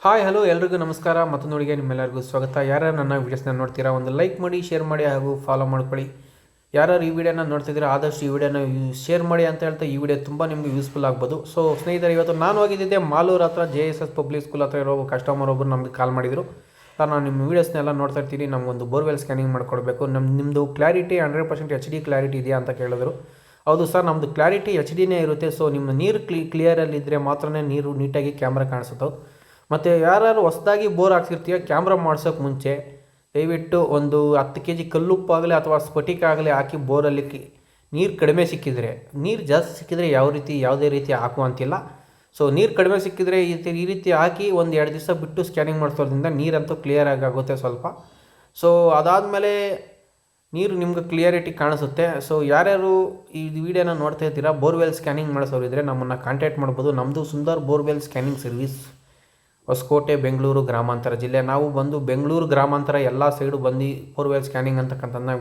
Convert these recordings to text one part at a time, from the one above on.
Hi hello ಎಲ್ರಿಗೂ ನಮಸ್ಕಾರ. ಮತ್ತೊಂದು ನೋಡಿಗೆ ನಿಮ್ಮೆಲ್ಲರಿಗೂ ಸ್ವಾಗತ. ಯಾರ್ಯಾರು ನನ್ನ ವೀಡಿಯೋಸ್ನ ನೋಡ್ತೀರಾ ಒಂದು ಲೈಕ್ ಮಾಡಿ, ಶೇರ್ ಮಾಡಿ ಹಾಗೂ ಫಾಲೋ ಮಾಡ್ಕೊಳ್ಳಿ. ಯಾರ್ಯಾರು ಈ ವಿಡಿಯೋನ ನೋಡ್ತಿದ್ದೀರಾ ಆದಷ್ಟು ಈ ವಿಡಿಯೋನ ಶೇರ್ ಮಾಡಿ ಅಂತ ಹೇಳ್ತಾ ಈ ವಿಡಿಯೋ ತುಂಬ ನಿಮಗೆ ಯೂಸ್ಫುಲ್ ಆಗ್ಬೋದು. ಸೊ ಸ್ನೇಹಿತರೆ, ಇವತ್ತು ನಾನು ಹೋಗಿದ್ದೆ ಮಾಲೂರು ಹತ್ರ JSS ಪಬ್ಲಿಕ್ ಸ್ಕೂಲ್ ಹತ್ರ ಇರೋ ಕಸ್ಟಮರ್ ಒಬ್ಬರು ನಮಗೆ ಕಾಲ್ ಮಾಡಿದರು. ಸರ್, ನಾನು ನಿಮ್ಮ ವೀಡಿಯೋಸ್ನೆಲ್ಲ ನೋಡ್ತಾ ಇರ್ತೀನಿ, ನಮಗೊಂದು ಬೋರ್ವೆಲ್ ಸ್ಕ್ಯಾನಿಂಗ್ ಮಾಡಿಕೊಡ್ಬೇಕು, ನಿಮ್ಮದು ಕ್ಲಾರಿಟಿ 100% HD ಕ್ಲಾರಿಟಿ ಇದೆಯಾ ಅಂತ ಕೇಳಿದ್ರು. ಹೌದು ಸರ್, ನಮ್ಮದು ಕ್ಲಾರಿಟಿ HD ಇರುತ್ತೆ. ಸೊ ನಿಮ್ಮ ನೀರು ಕ್ಲಿಯರಲ್ಲಿದ್ದರೆ ಮಾತ್ರ ನೀರು ನೀಟಾಗಿ ಕ್ಯಾಮ್ರಾ ಕಾಣಿಸುತ್ತೆ. ಮತ್ತು ಯಾರು ಹೊಸದಾಗಿ ಬೋರ್ ಹಾಕ್ಸಿರ್ತೀಯ ಕ್ಯಾಮ್ರಾ ಮಾಡ್ಸೋಕ್ಕೆ ಮುಂಚೆ ದಯವಿಟ್ಟು ಒಂದು 10 kg ಕಲ್ಲುಪ್ಪಾಗಲಿ ಅಥವಾ ಸ್ಫಟಿಕ ಆಗಲಿ ಹಾಕಿ ಬೋರಲ್ಲಿ ನೀರು ಕಡಿಮೆ ಸಿಕ್ಕಿದರೆ, ನೀರು ಜಾಸ್ತಿ ಸಿಕ್ಕಿದರೆ ಯಾವುದೇ ರೀತಿ ಹಾಕುವಂತಿಲ್ಲ. ಸೊ ನೀರು ಕಡಿಮೆ ಸಿಕ್ಕಿದರೆ ಈ ರೀತಿ ಹಾಕಿ ಒಂದು 2 ದಿವಸ ಬಿಟ್ಟು ಸ್ಕ್ಯಾನಿಂಗ್ ಮಾಡಿಸೋದ್ರಿಂದ ನೀರಂತೂ ಕ್ಲಿಯರಾಗಿ ಆಗುತ್ತೆ ಸ್ವಲ್ಪ. ಸೊ ಅದಾದಮೇಲೆ ನೀರು ನಿಮ್ಗೆ ಕ್ಲಿಯರಿಟಿ ಕಾಣಿಸುತ್ತೆ. ಸೊ ಯಾರ್ಯಾರು ಈ ವಿಡಿಯೋನ ನೋಡ್ತಾ ಇರ್ತೀರಾ ಬೋರ್ವೆಲ್ ಸ್ಕ್ಯಾನಿಂಗ್ ಮಾಡಿಸೋರು ಇದ್ದರೆ ನಮ್ಮನ್ನು ಕಾಂಟ್ಯಾಕ್ಟ್ ಮಾಡ್ಬೋದು. ನಮ್ಮದು Sundar borewell scanning service, Hosakote, Bengaluru ಗ್ರಾಮಾಂತರ ಜಿಲ್ಲೆ. ನಾವು ಬಂದು ಬೆಂಗಳೂರು ಗ್ರಾಮಾಂತರ ಎಲ್ಲ ಸೈಡು ಬಂದು ಬೋರ್ವೆಲ್ ಸ್ಕ್ಯಾನಿಂಗ್ ಅಂತಕ್ಕಂಥದ್ದನ್ನ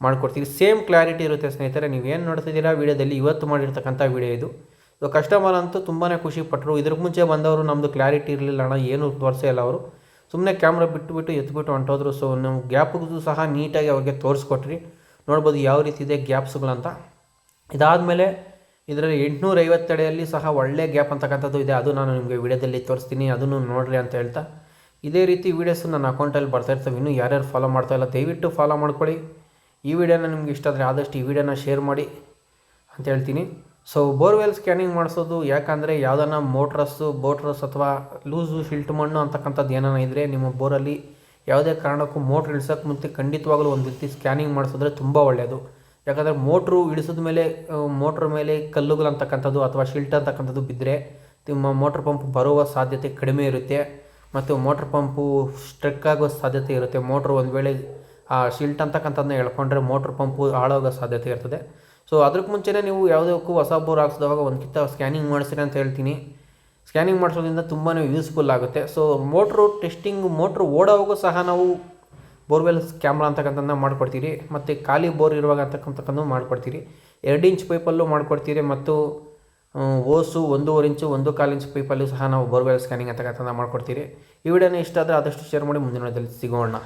ಮಾಡಿಕೊಡ್ತೀವಿ. ಸೇಮ್ ಕ್ಲಾರಿಟಿ ಇರುತ್ತೆ ಸ್ನೇಹಿತರೆ. ನೀವೇನು ನೋಡ್ತಿದ್ದೀರಾ ವೀಡಿಯೋದಲ್ಲಿ ಇವತ್ತು ಮಾಡಿರ್ತಕ್ಕಂಥ ವೀಡಿಯೋ ಇದು. ಸೊ ಕಸ್ಟಮರ್ ಅಂತೂ ತುಂಬಾ ಖುಷಿಪಟ್ಟರು. ಇದ್ರ ಮುಂಚೆ ಬಂದವರು ನಮ್ಮದು ಕ್ಲಾರಿಟಿ ಇರಲಿಲ್ಲ ಅಣ್ಣ, ಏನು ತೋರಿಸೇ ಇಲ್ಲ, ಅವರು ಸುಮ್ಮನೆ ಕ್ಯಾಮ್ರಾ ಎತ್ಬಿಟ್ಟು ಹೊಂಟೋದ್ರು. ಸೊ ನಾವು ಗ್ಯಾಪ್ಗೂ ಸಹ ನೀಟಾಗಿ ಅವ್ರಿಗೆ ತೋರಿಸ್ಕೊಟ್ರಿ. ನೋಡ್ಬೋದು ಯಾವ ರೀತಿ ಇದೆ ಗ್ಯಾಪ್ಸ್ಗಳಂತ. ಇದಾದಮೇಲೆ ಇದರಲ್ಲಿ 850 ಅಡಿಯಲ್ಲಿ ಸಹ ಒಳ್ಳೆ ಗ್ಯಾಪ್ ಅಂತಕ್ಕಂಥದ್ದು ಇದೆ. ಅದು ನಾನು ನಿಮಗೆ ವೀಡಿಯೋದಲ್ಲಿ ತೋರಿಸ್ತೀನಿ, ಅದನ್ನು ನೋಡಿರಿ ಅಂತ ಹೇಳ್ತಾ ಇದೇ ರೀತಿ ವೀಡಿಯೋಸ್ ನನ್ನ ಅಕೌಂಟಲ್ಲಿ ಬರ್ತಾಯಿರ್ತವೆ. ಇನ್ನೂ ಯಾರ್ಯಾರು ಫಾಲೋ ಮಾಡ್ತಾಯಿಲ್ಲ ದಯವಿಟ್ಟು ಫಾಲೋ ಮಾಡ್ಕೊಳ್ಳಿ. ಈ ವಿಡಿಯೋನ ನಿಮ್ಗೆ ಇಷ್ಟ ಆದರೆ ಆದಷ್ಟು ಈ ವಿಡಿಯೋನ ಶೇರ್ ಮಾಡಿ ಅಂತ ಹೇಳ್ತೀನಿ. ಸೊ ಬೋರ್ವೆಲ್ ಸ್ಕ್ಯಾನಿಂಗ್ ಮಾಡಿಸೋದು ಯಾಕಂದರೆ ಯಾವುದನ್ನ ಬೋಟ್ರಸ್ ಅಥವಾ ಲೂಸು ಶಿಲ್ಟ್ ಮಣ್ಣು ಅಂತಕ್ಕಂಥದ್ದು ಏನಾನ ಇದ್ದರೆ ನಿಮ್ಮ ಬೋರಲ್ಲಿ ಯಾವುದೇ ಕಾರಣಕ್ಕೂ ಮೋಟ್ರ್ ಇಳಿಸೋಕ್ಕೆ ಮುಂಚೆ ಖಂಡಿತವಾಗಲೂ ಒಂದು ರೀತಿ ಸ್ಕ್ಯಾನಿಂಗ್ ಮಾಡಿಸಿದ್ರೆ ತುಂಬ ಒಳ್ಳೆಯದು. ಯಾಕಂದರೆ ಮೋಟ್ರು ಇಳಿಸಿದ ಮೇಲೆ ಮೋಟ್ರ್ ಮೇಲೆ ಕಲ್ಲುಗಳು ಅಂತಕ್ಕಂಥದ್ದು ಅಥವಾ ಶಿಲ್ಟ್ ಅಂತಕ್ಕಂಥದ್ದು ಬಿದ್ದರೆ ನಿಮ್ಮ ಮೋಟ್ರ್ ಪಂಪ್ ಬರುವ ಸಾಧ್ಯತೆ ಕಡಿಮೆ ಇರುತ್ತೆ ಮತ್ತು ಮೋಟ್ರ್ ಪಂಪು ಸ್ಟ್ರಕ್ ಆಗೋ ಸಾಧ್ಯತೆ ಇರುತ್ತೆ. ಮೋಟ್ರ್ ಒಂದು ವೇಳೆ ಆ ಶಿಲ್ಟ್ ಅಂತಕ್ಕಂಥದ್ದನ್ನ ಎಳ್ಕೊಂಡ್ರೆ ಮೋಟ್ರ್ ಪಂಪು ಹಾಳಾಗೋ ಸಾಧ್ಯತೆ ಇರ್ತದೆ. ಸೊ ಅದಕ್ಕೆ ಮುಂಚೆನೇ ನೀವು ಯಾವುದಕ್ಕೂ ಹೊಸ ಬೋರ್ ಹಾಕ್ಸಿದಾಗ ಒಂದು ಕಿತ್ತ ಸ್ಕ್ಯಾನಿಂಗ್ ಮಾಡಿಸಿರಿ ಅಂತ ಹೇಳ್ತೀನಿ. ಸ್ಕ್ಯಾನಿಂಗ್ ಮಾಡಿಸೋದ್ರಿಂದ ತುಂಬಾ ಯೂಸ್ಫುಲ್ ಆಗುತ್ತೆ. ಸೊ ಮೋಟ್ರು ಓಡೋವಾಗೂ ಸಹ ನಾವು ಬೋರ್ವೆಲ್ ಕ್ಯಾಮ್ರಾ ಅಂತಕ್ಕಂಥದ್ದನ್ನ ಮಾಡಿಕೊಡ್ತೀರಿ. ಮತ್ತು ಖಾಲಿ ಬೋರ್ ಇರುವಾಗ ಅಂತಕ್ಕಂಥದ್ದು ಮಾಡಿಕೊಡ್ತೀರಿ. 2 ಇಂಚ್ ಪೈಪಲ್ಲೂ ಮಾಡಿಕೊಡ್ತೀರಿ ಮತ್ತು ಓಸು 1.5 ಇಂಚು 1.25 ಇಂಚ್ ಪೈಪಲ್ಲೂ ಸಹ ನಾವು ಬೋರ್ವೆಲ್ ಸ್ಕ್ಯಾನಿಂಗ್ ಅಂತಕ್ಕಂಥದ್ದನ್ನ ಮಾಡಿಕೊಡ್ತೀರಿ. ಈ ವಿಡಿಯೋನ ಇಷ್ಟ ಆದರೆ ಆದಷ್ಟು ಶೇರ್ ಮಾಡಿ. ಮುಂದಿನ ವಿಡಿಯೋದಲ್ಲಿ ಸಿಗೋಣ.